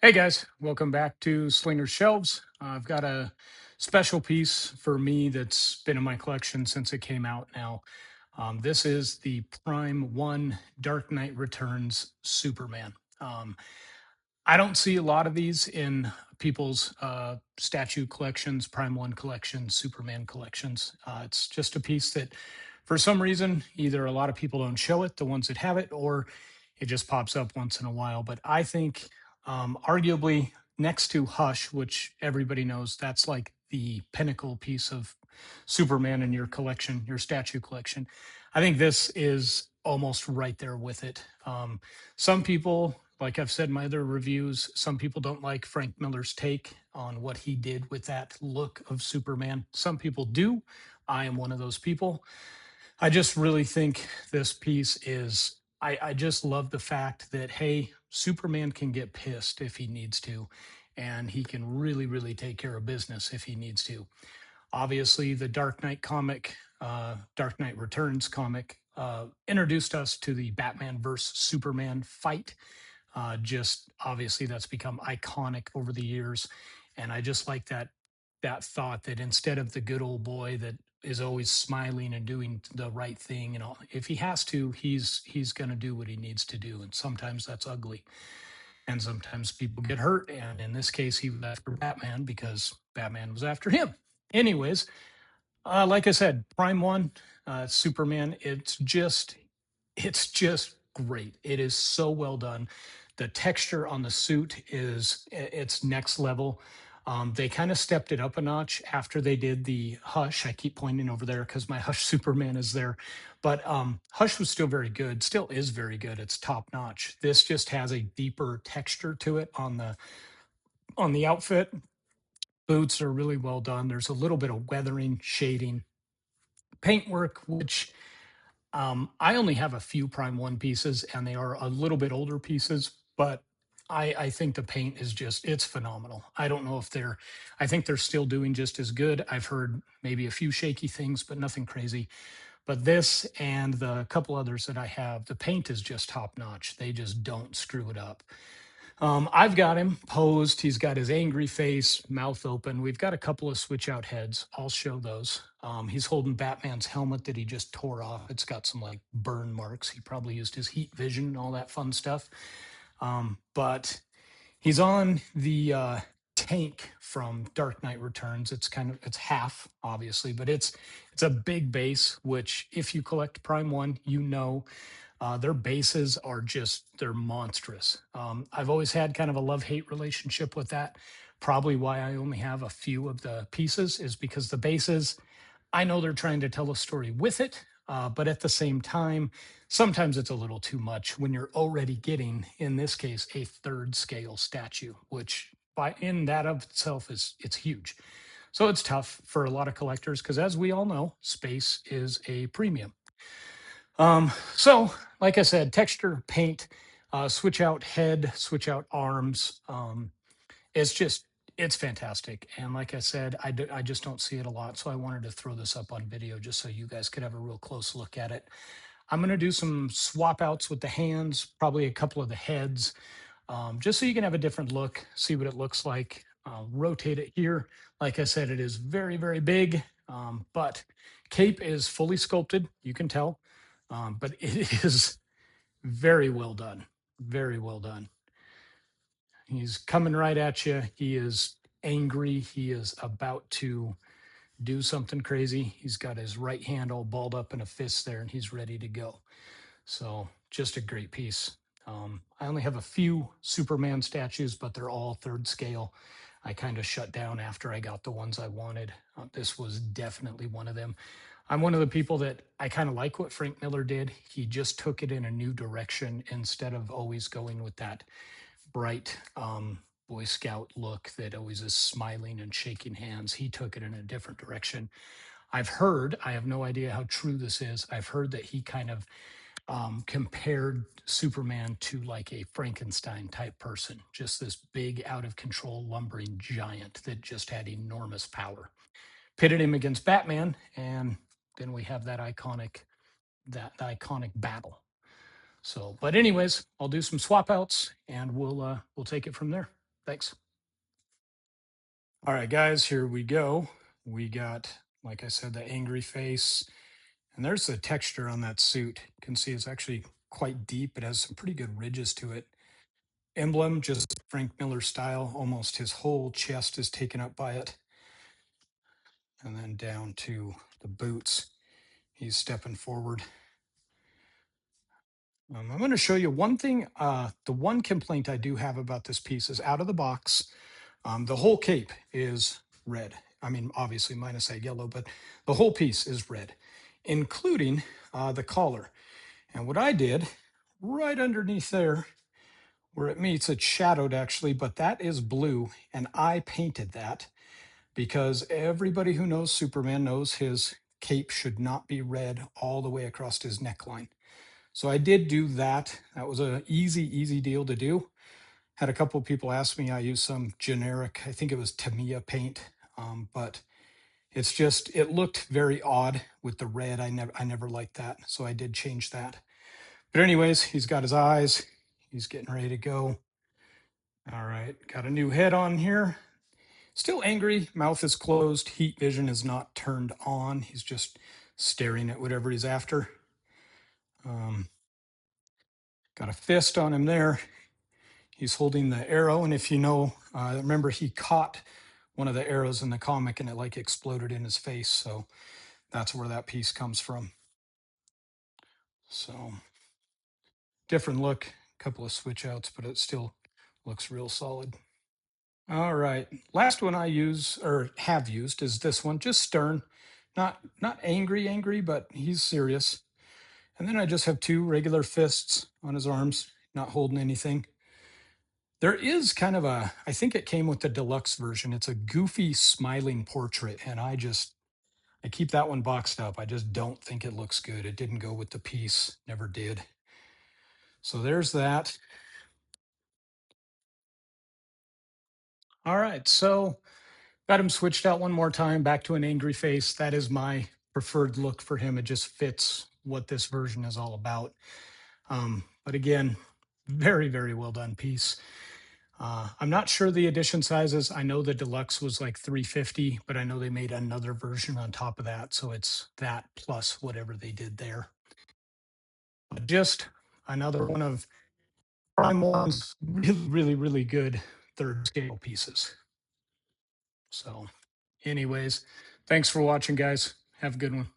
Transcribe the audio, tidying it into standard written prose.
Hey guys, welcome back to Slinger Shelves. I've got a special piece for me that's been in my collection since it came out now. This is the Prime 1 Dark Knight Returns Superman. Um, I don't see a lot of these in people's statue collections, Prime 1 collections, Superman collections. It's just a piece that, for some reason, either a lot of people don't show it, the ones that have it, or it just pops up once in a while. But I think, arguably, next to Hush, which everybody knows, that's like the pinnacle piece of Superman in your collection, your statue collection. I think this is almost right there with it. Some people, like I've said in my other reviews, some people don't like Frank Miller's take on what he did with that look of Superman. Some people do. I am one of those people. I just really think this piece is, I just love the fact that, hey, Superman can get pissed if he needs to, and he can really, really take care of business if he needs to. Obviously, the Dark Knight comic, Dark Knight Returns comic, introduced us to the Batman versus Superman fight. Just obviously, that's become iconic over the years, and I just like that thought that instead of the good old boy that is always smiling and doing the right thing, and all, if he has to, he's going to do what he needs to do, and sometimes that's ugly, and sometimes people get hurt, and in this case, he was after Batman because Batman was after him. Anyways, like I said, Prime One, Superman. It's just great. It is so well done. The texture on the suit is it's next level. They kind of stepped it up a notch after they did the Hush. I keep pointing over there because my Hush Superman is there, but Hush was still very good. Still is very good. It's top notch. This just has a deeper texture to it on the outfit. Boots are really well done. There's a little bit of weathering, shading, paintwork, which I only have a few Prime One pieces, and they are a little bit older pieces, but I think the paint is just it's phenomenal. I don't know if I think they're still doing just as good. I've heard maybe a few shaky things, but nothing crazy. But this and the couple others that I have, the paint is just top notch. They just don't screw it up. I've got him posed. He's got his angry face, mouth open. We've got a couple of switch out heads. I'll show those. He's holding Batman's helmet that he just tore off. It's got some like burn marks. He probably used his heat vision and all that fun stuff. But he's on the tank from Dark Knight Returns. It's half, obviously, but it's a big base, which if you collect Prime One, you know their bases are just they're monstrous. I've always had kind of a love-hate relationship with that. Probably why I only have a few of the pieces is because the bases, I know they're trying to tell a story with it, but at the same time, sometimes it's a little too much when you're already getting, in this case, a third scale statue, which by in that of itself is it's huge. So it's tough for a lot of collectors because, as we all know, space is a premium. So, like I said, texture, paint, switch out head, switch out arms. It's just, it's fantastic. And like I said, I just don't see it a lot. So I wanted to throw this up on video just so you guys could have a real close look at it. I'm going to do some swap outs with the hands, probably a couple of the heads, just so you can have a different look, see what it looks like. Rotate it here. Like I said, it is very, very big, but Cape is fully sculpted. You can tell, but it is very well done. Very well done. He's coming right at you. He is angry. He is about to do something crazy. He's got his right hand all balled up in a fist there, and he's ready to go. So just a great piece. I only have a few Superman statues, but they're all third scale. I kind of shut down after I got the ones I wanted. This was definitely one of them. I'm one of the people that I kind of like what Frank Miller did. He just took it in a new direction instead of always going with that bright Boy Scout look that always is smiling and shaking hands. He took it in a different direction. I've heard, I have no idea how true this is. I've heard that he kind of compared Superman to like a Frankenstein type person, just this big, out of control, lumbering giant that just had enormous power. Pitted him against Batman, and then we have that iconic battle. So, but anyways, I'll do some swap outs, and we'll take it from there. Thanks. All right, guys, here we go. We got, like I said, the angry face, and there's the texture on that suit. You can see it's actually quite deep. It has some pretty good ridges to it. Emblem, just Frank Miller style. Almost his whole chest is taken up by it. And then down to the boots. He's stepping forward. I'm going to show you one thing. The one complaint I do have about this piece is out of the box. The whole cape is red. I mean, obviously minus that yellow, but the whole piece is red, including the collar. And what I did, right underneath there, where it meets, it's shadowed actually, but that is blue, and I painted that because everybody who knows Superman knows his cape should not be red all the way across his neckline. So I did do that. That was an easy deal to do. Had a couple of people ask me. I used some generic, I think it was Tamiya paint, but it's just, it looked very odd with the red. I never liked that, so I did change that. But anyways, he's got his eyes. He's getting ready to go. All right, got a new head on here. Still angry, mouth is closed, heat vision is not turned on. He's just staring at whatever he's after. Got a fist on him there. He's holding the arrow, and if you know, remember he caught one of the arrows in the comic and it like exploded in his face. So that's where that piece comes from. So different look, a couple of switch outs, but it still looks real solid. All right, last one I use or have used is this one, just stern, not angry, but he's serious. And then I just have two regular fists on his arms, not holding anything. There is kind of a, I think it came with the deluxe version. It's a goofy smiling portrait, and I keep that one boxed up. I just don't think it looks good. It didn't go with the piece, never did. So there's that. All right, so got him switched out one more time, back to an angry face. That is my preferred look for him. It just fits what this version is all about. But again, very well done piece. I'm not sure the edition sizes. I know the deluxe was like 350, but I know they made another version on top of that. So it's that plus whatever they did there. But just another one of Primal's really good third scale pieces. So anyways, thanks for watching, guys. Have a good one.